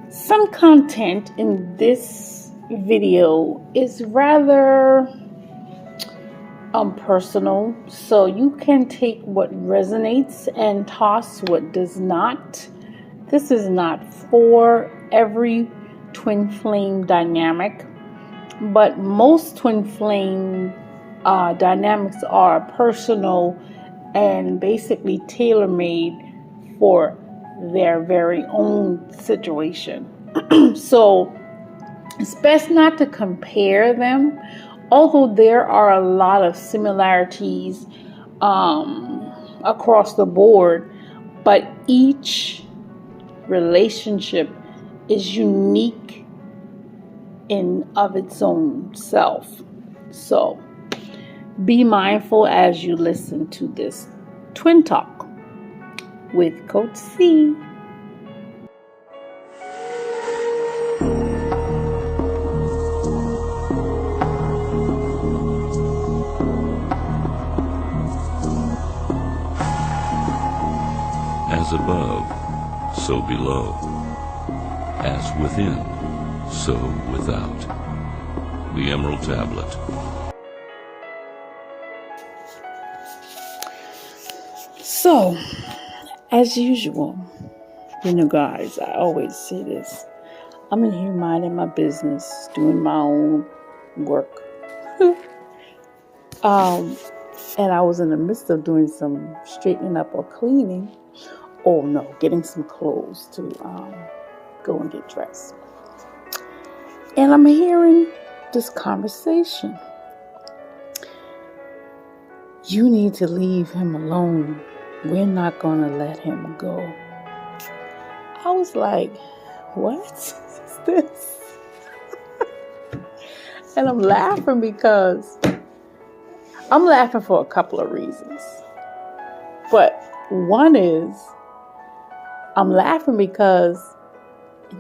Some content in this video is rather personal, so you can take what resonates and toss what does not. This is not for every twin flame dynamic, but most twin flame dynamics are personal and basically tailor-made for their very own situation. So it's best not to compare them, although there are a lot of similarities across the board, but each relationship is unique in of its own self. So be mindful as you listen to this Twin Talk with Coach C. As above, so below. As within, so without. The Emerald Tablet. So, as usual, guys, I always say this. I'm in here minding my business, doing my own work. And I was in the midst of doing some straightening up or cleaning. Oh no, getting some clothes to go and get dressed. And I'm hearing this conversation. You need to leave him alone. We're not going to let him go. I was like, what is this? And I'm laughing because I'm laughing for a couple of reasons. But one is, I'm laughing because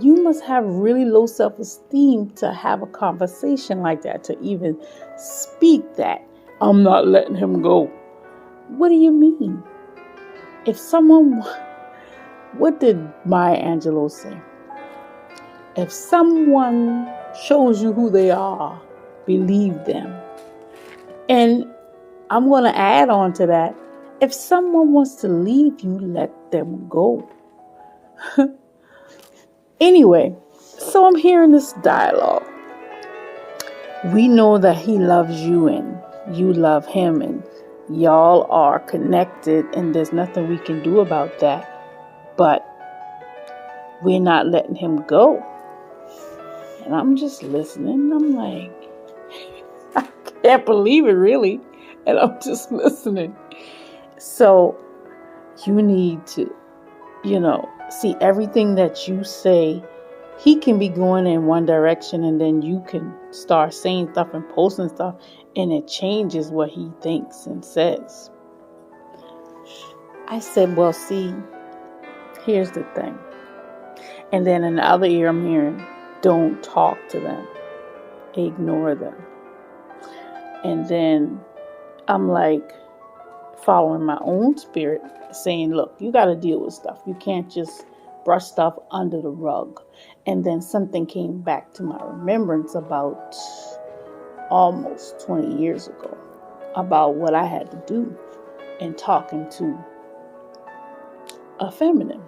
you must have really low self-esteem to have a conversation like that, to even speak that. I'm not letting him go. What do you mean? If someone, what did Maya Angelou say? If someone shows you who they are, believe them. And I'm going to add on to that. If someone wants to leave you, let them go. Anyway, so I'm hearing this dialogue. We know that he loves you and you love him and y'all are connected and there's nothing we can do about that. But we're not letting him go. And I'm just listening. I'm like, I can't believe it, really. And I'm just listening. So you need to, see everything that you say. He can be going in one direction and then you can start saying stuff and posting stuff and it changes what he thinks and says. I said, well, see, here's the thing. And then in the other ear, I'm hearing, don't talk to them. Ignore them. And then I'm like following my own spirit, saying, look, you got to deal with stuff. You can't just brush stuff under the rug. And then something came back to my remembrance about almost 20 years ago about what I had to do in talking to a feminine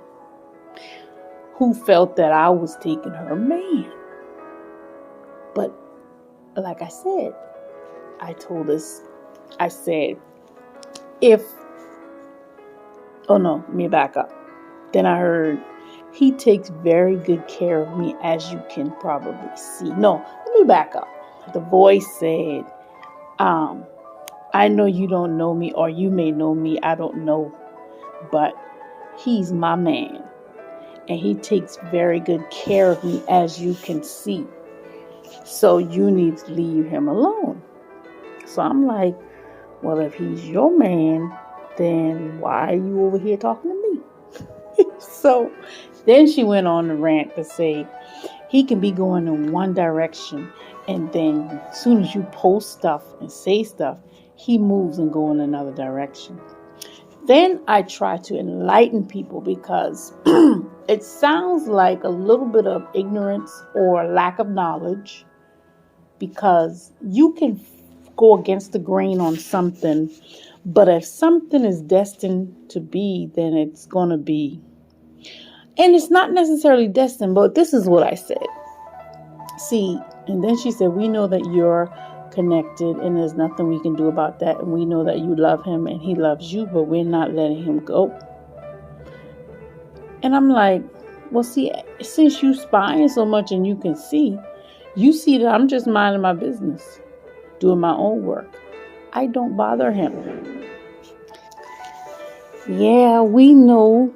who felt that I was taking her man. But like I said, I said, let me back up. Then I heard, he takes very good care of me, as you can probably see. No, let me back up. The voice said, I know you don't know me, or you may know me, I don't know, but he's my man. And he takes very good care of me, as you can see. So you need to leave him alone. So I'm like, well, if he's your man, then why are you over here talking to me? So then she went on to rant to say, he can be going in one direction, and then as soon as you post stuff and say stuff, he moves and go in another direction. Then I try to enlighten people because It sounds like a little bit of ignorance or lack of knowledge, because you can go against the grain on something, but if something is destined to be, then it's going to be. And it's not necessarily destined, but this is what I said. See, and then she said, we know that you're connected and there's nothing we can do about that. And we know that you love him and he loves you, but we're not letting him go. And I'm like, well, see, since you spying so much and you can see, you see that I'm just minding my business, doing my own work. I don't bother him. Yeah, we know,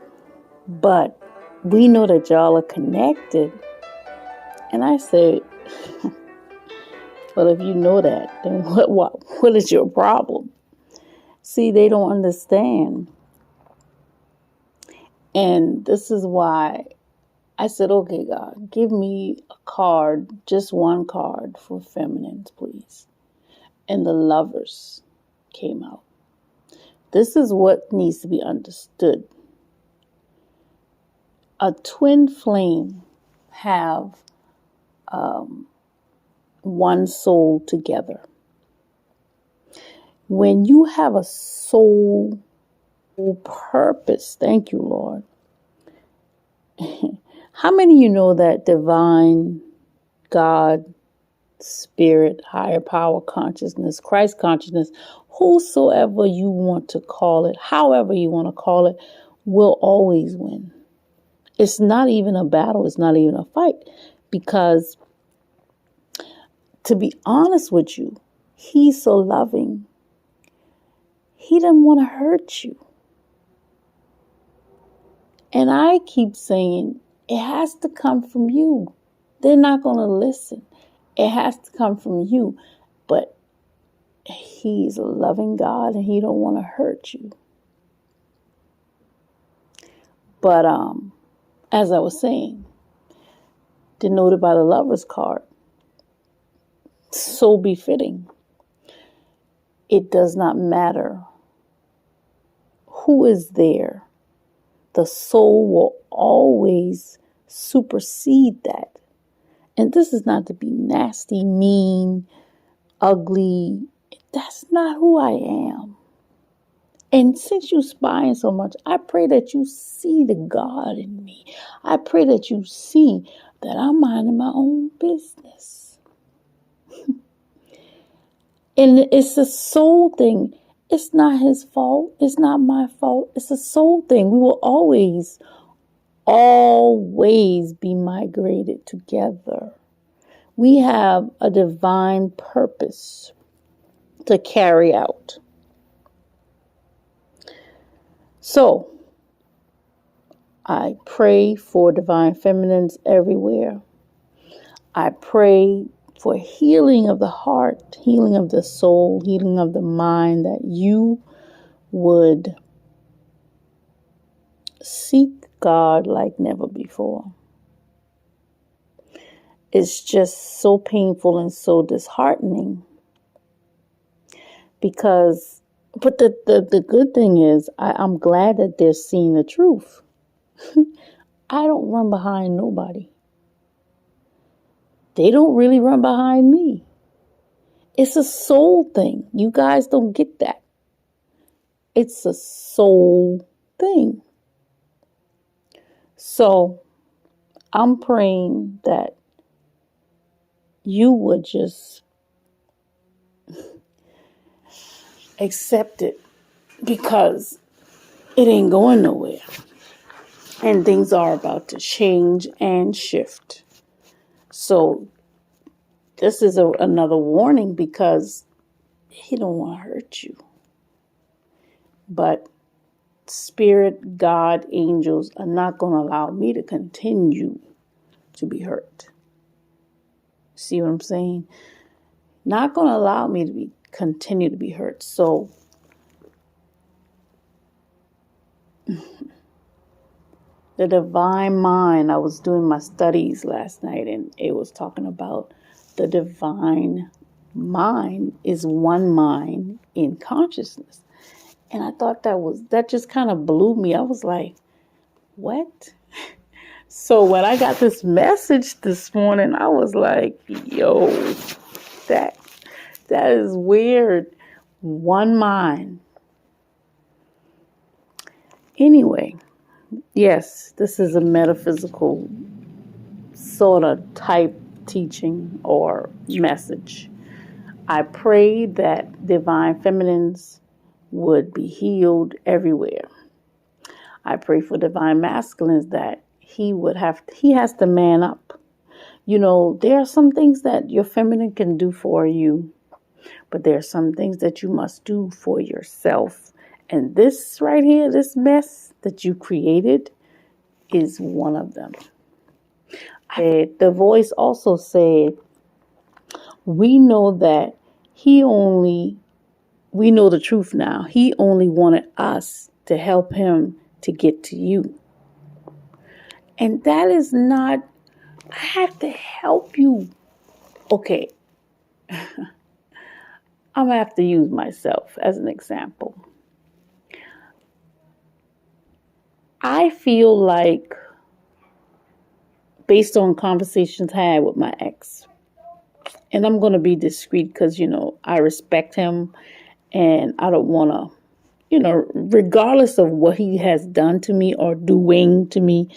but we know that y'all are connected. And I said, well, if you know that, then what is your problem? See, they don't understand. And this is why I said, okay, God, give me a card, just one card for feminines, please. And the lovers came out. This is what needs to be understood. A twin flame have one soul together. When you have a soul purpose, thank you, Lord. How many of you know that divine God, spirit, higher power consciousness, Christ consciousness, whosoever you want to call it, however you want to call it, will always win? It's not even a battle. It's not even a fight. Because to be honest with you, he's so loving. He doesn't want to hurt you. And I keep saying, it has to come from you. They're not going to listen. It has to come from you. But he's a loving God and he don't want to hurt you. But as I was saying, denoted by the lover's card, so befitting. It does not matter who is there. The soul will always supersede that. And this is not to be nasty, mean, ugly. That's not who I am. And since you spying so much, I pray that you see the God in me. I pray that you see that I'm minding my own business. And it's a soul thing. It's not his fault. It's not my fault. It's a soul thing. We will always be migrated together. We have a divine purpose to carry out. So, I pray for divine feminines everywhere. I pray for healing of the heart, healing of the soul, healing of the mind, that you would seek God like never before. It's just so painful and so disheartening because, but the good thing is I'm glad that they're seeing the truth. I don't run behind nobody. They don't really run behind me. It's a soul thing. You guys don't get that. It's a soul thing. So I'm praying that you would just accept it, because it ain't going nowhere. And things are about to change and shift. So this is another warning, because he don't want to hurt you. But spirit, God, angels are not going to allow me to continue to be hurt. See what I'm saying? Not going to allow me to continue to be hurt. So the divine mind, I was doing my studies last night and it was talking about the divine mind is one mind in consciousness. And I thought that just kind of blew me. I was like, what? So when I got this message this morning, I was like, yo, that that is weird. One mind. Anyway, yes, this is a metaphysical sort of type teaching or message. I pray that divine feminines would be healed everywhere. I pray for divine masculines that he has to man up. You know, there are some things that your feminine can do for you, but there are some things that you must do for yourself. And this right here, this mess that you created, is one of them. The voice also said, we know that we know the truth now. He only wanted us to help him to get to you. And that is not, I have to help you. Okay, I'm going to have to use myself as an example. I feel like, based on conversations had with my ex, and I'm going to be discreet because, you know, I respect him and I don't want to, you know, regardless of what he has done to me or doing to me,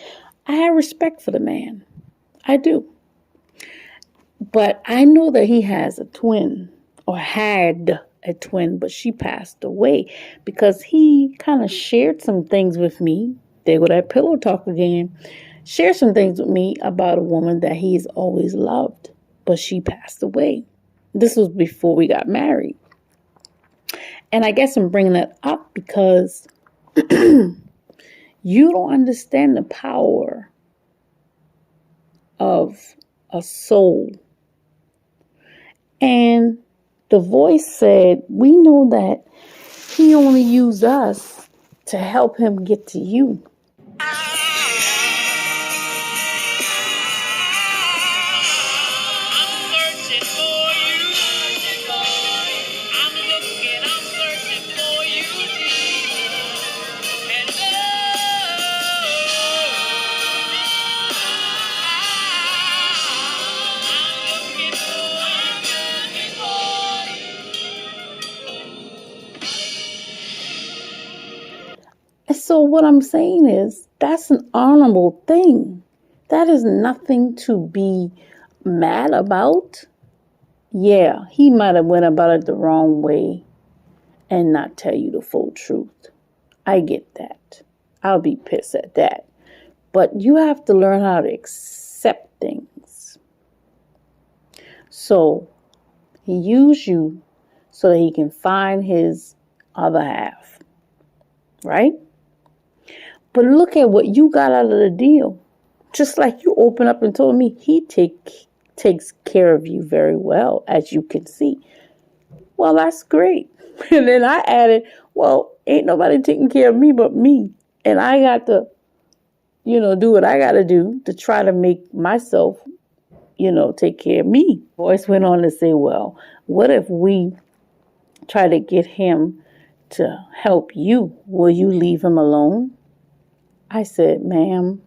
I have respect for the man. I do. But I know that he has a twin, or had a twin, but she passed away because he kind of shared some things with me. There go that pillow talk again. Shared some things with me about a woman that he's always loved, but she passed away. This was before we got married. And I guess I'm bringing that up because you don't understand the power of a soul. And the voice said, we know that he only used us to help him get to you. And so what I'm saying is, that's an honorable thing. That is nothing to be mad about. Yeah, he might have went about it the wrong way and not tell you the full truth. I get that. I'll be pissed at that. But you have to learn how to accept things. So he used you so that he can find his other half. Right? But look at what you got out of the deal. Just like you opened up and told me, he takes care of you very well, as you can see. Well, that's great. And then I added, well, ain't nobody taking care of me but me. And I got to, do what I got to do to try to make myself, take care of me. Voice went on to say, well, what if we try to get him to help you? Will you leave him alone? I said, ma'am,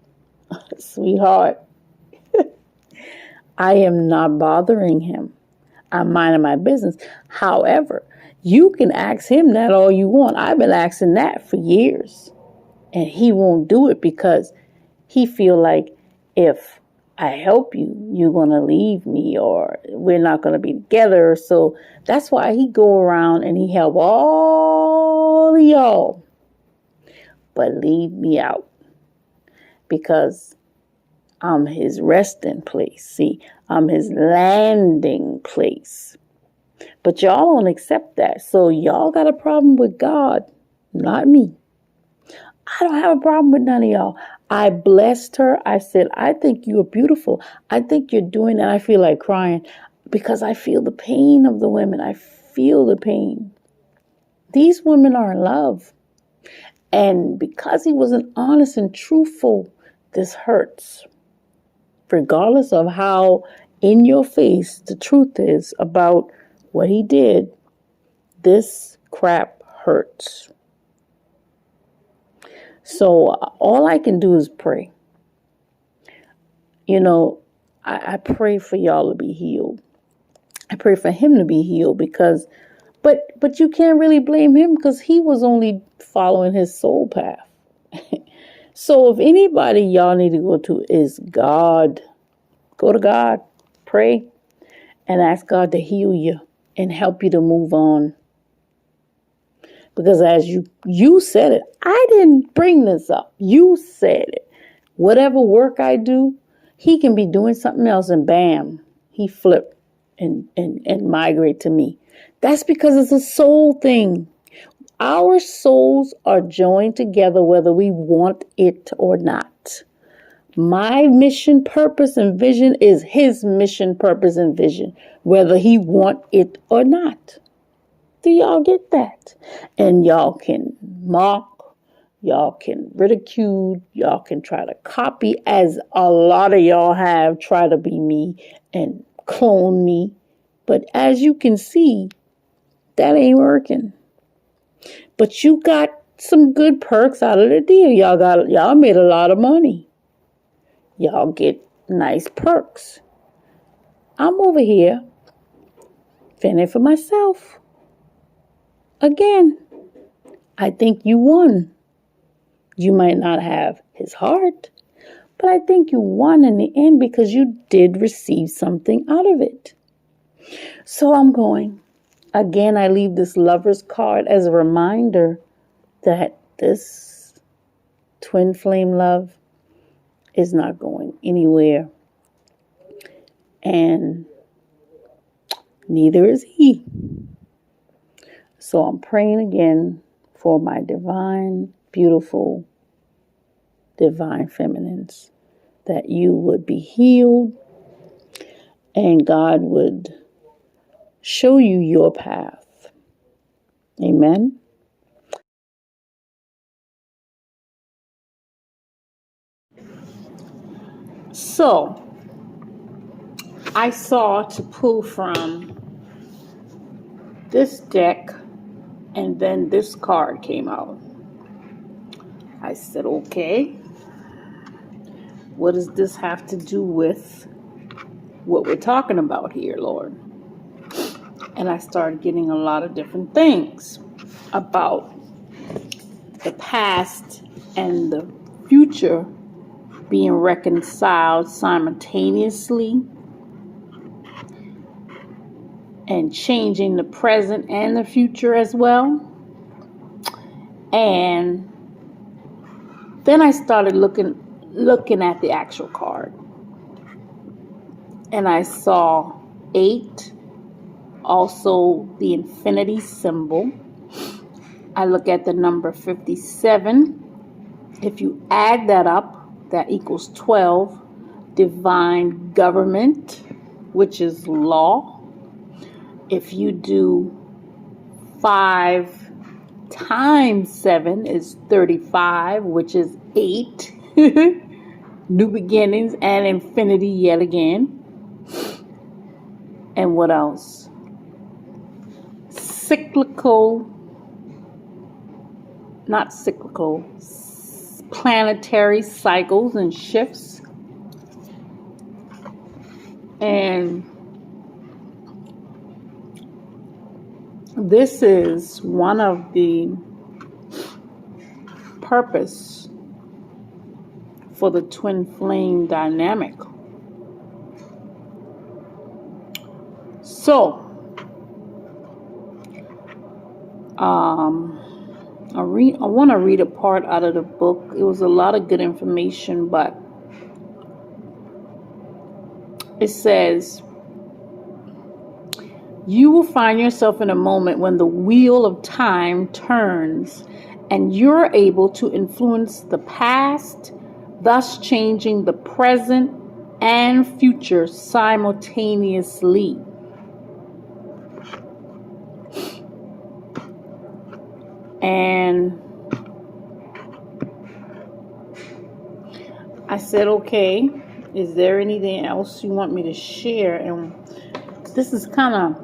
sweetheart, I am not bothering him. I'm minding my business. However, you can ask him that all you want. I've been asking that for years. And he won't do it because he feel like if I help you, you're going to leave me or we're not going to be together. So that's why he go around and he help all of y'all, but leave me out because I'm his resting place. See, I'm his landing place. But y'all don't accept that. So y'all got a problem with God, not me. I don't have a problem with none of y'all. I blessed her. I said, I think you are beautiful. I think you're doing that. I feel like crying because I feel the pain of the women. I feel the pain. These women are in love. And because he wasn't honest and truthful, this hurts. Regardless of how in your face the truth is about what he did, this crap hurts. So all I can do is pray. You know, I pray for y'all to be healed. I pray for him to be healed because, but you can't really blame him because he was only following his soul path. So if anybody y'all need to go to is God, go to God, pray, and ask God to heal you and help you to move on. Because as you said it, I didn't bring this up. You said it. Whatever work I do, he can be doing something else and bam, he flipped and migrate to me. That's because it's a soul thing. Our souls are joined together whether we want it or not. My mission, purpose, and vision is his mission, purpose, and vision, whether he want it or not. Do y'all get that? And y'all can mock, y'all can ridicule, y'all can try to copy, as a lot of y'all have tried to be me and clone me. But as you can see, that ain't working. But you got some good perks out of the deal. Y'all made a lot of money. Y'all get nice perks. I'm over here fending for myself. Again, I think you won. You might not have his heart, but I think you won in the end because you did receive something out of it. So I'm going. Again, I leave this lover's card as a reminder that this twin flame love is not going anywhere. And neither is he. So I'm praying again for my divine, beautiful, divine feminines, that you would be healed and God would show you your path. Amen. So, I saw to pull from this deck, and then this card came out. I said, okay, what does this have to do with what we're talking about here, Lord? And I started getting a lot of different things about the past and the future being reconciled simultaneously and changing the present and the future as well. And then I started looking at the actual card. And I saw 8, also the infinity symbol. I look at the number 57. If you add that up, that equals 12. Divine government, which is law. If you do 5 times 7 is 35, which is 8. New beginnings and infinity yet again. And what else? Planetary cycles and shifts. And this is one of the purpose for the twin flame dynamic. So, I want to read a part out of the book. It was a lot of good information, but it says, you will find yourself in a moment when the wheel of time turns and you're able to influence the past, thus changing the present and future simultaneously. And I said, okay, is there anything else you want me to share? And this is kind of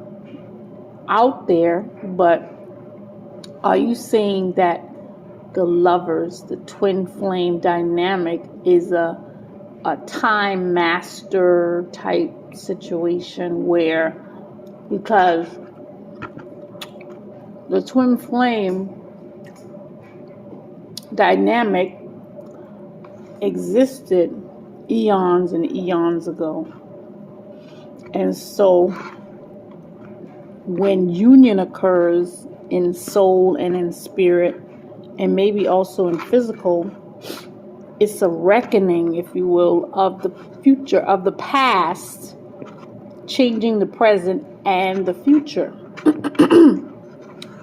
out there, but are you saying that the lovers, the twin flame dynamic is a a time master type situation where, because the twin flame dynamic existed eons and eons ago. And so when union occurs in soul and in spirit, and maybe also in physical, it's a reckoning, if you will, of the future, of the past, changing the present and the future.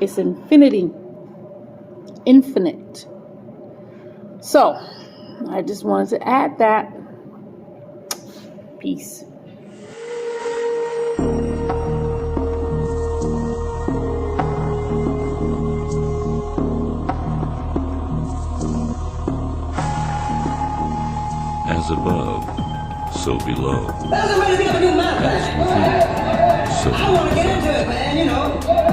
It's infinity, infinite. So, I just wanted to add that. Peace. As above, so below. As within, so without.